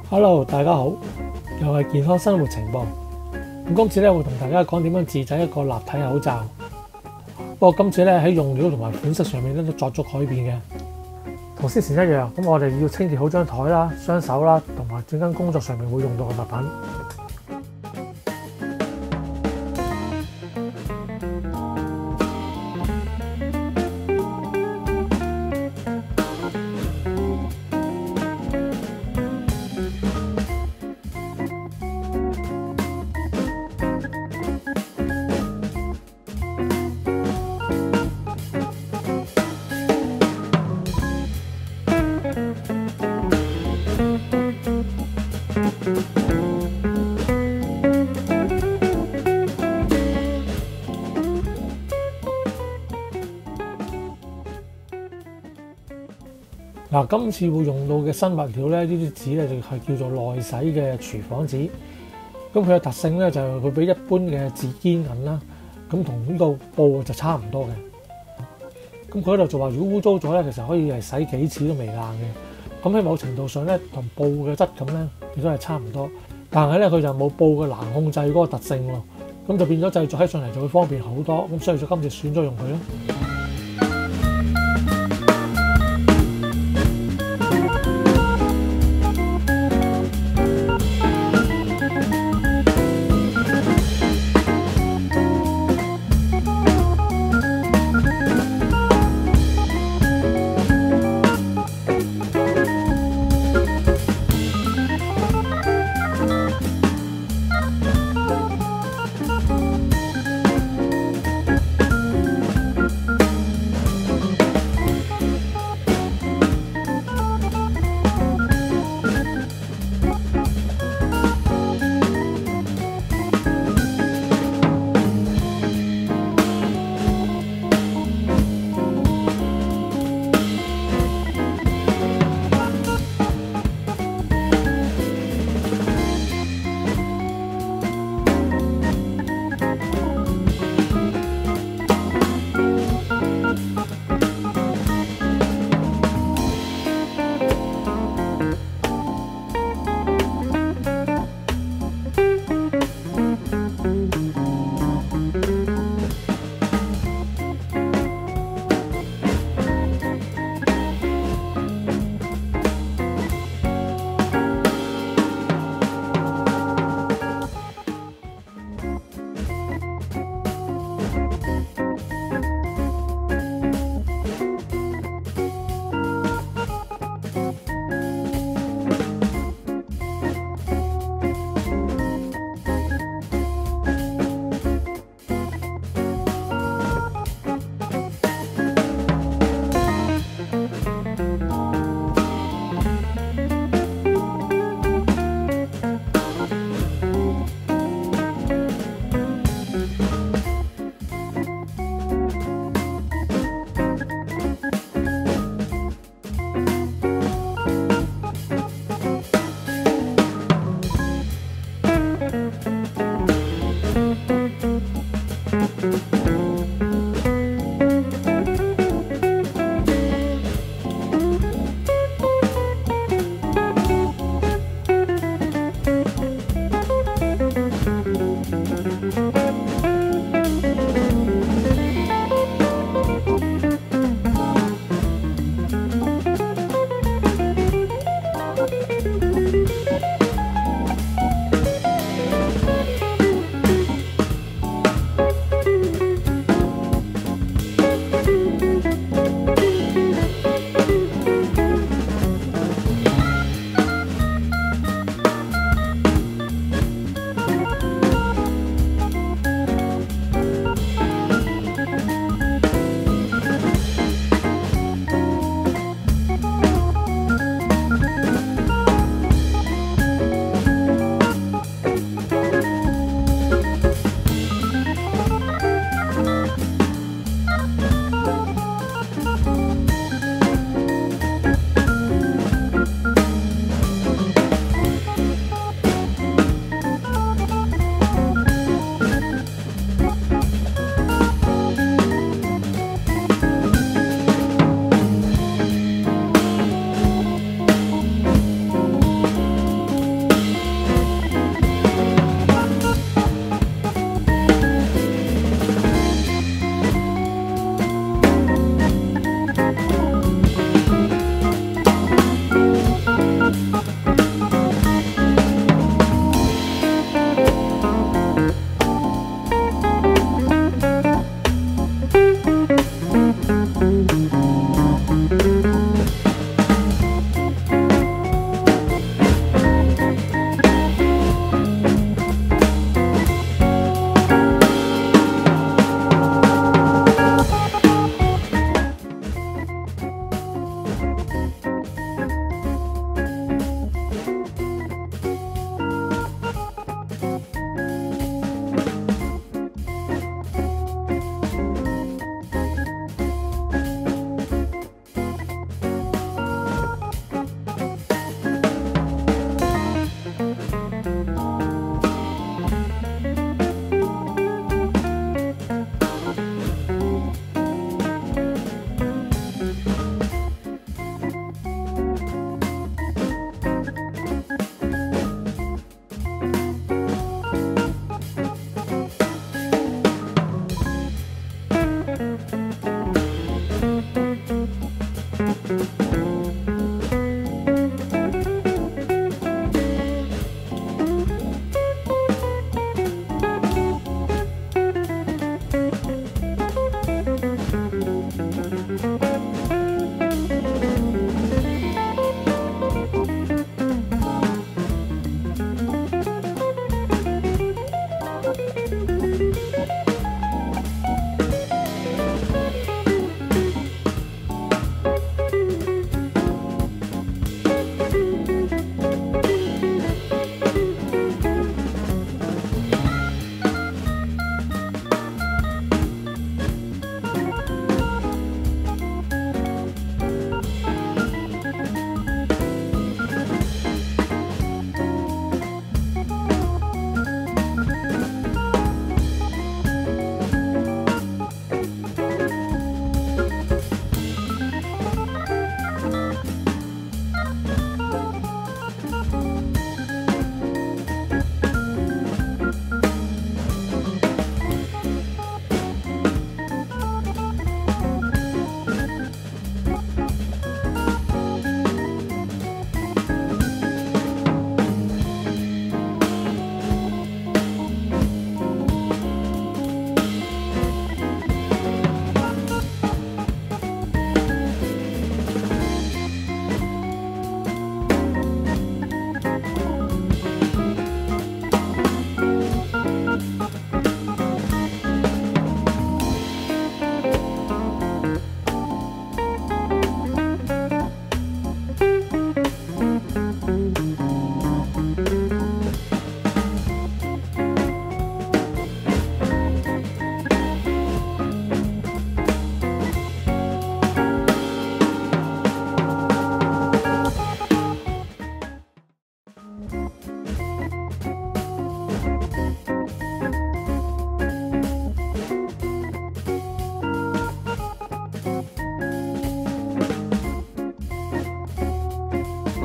Hello， 大家好，又係健康生活情報。咁今次咧會同大家講點樣自製一個立體口罩。不過今次咧喺用料同埋款式上面咧都作咗改變嘅。同之前一樣，咁我哋要清潔好張台啦、雙手啦，同埋整間工作上面會用到嘅物品。嗱，今次會用到嘅新物料咧，呢啲紙咧就係叫做耐洗嘅廚房紙。咁佢嘅特性咧就係佢比一般嘅紙堅韌啦，咁同呢個布就差唔多嘅。咁佢喺度就話，如果污糟咗咧，其實可以係洗幾次都未爛嘅。咁喺某程度上咧，同布嘅質感咧亦都係差唔多，但係咧佢就冇布嘅難控制嗰個特性喎。咁就變咗製作起上嚟就會方便好多。咁所以就今次選咗用佢咯。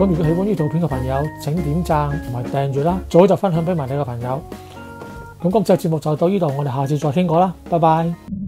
咁如果喜歡呢套片嘅朋友，請點讚同埋訂閱啦，最好就分享俾埋你嘅朋友。咁今次嘅節目就到呢度，我哋下次再傾過啦，拜拜。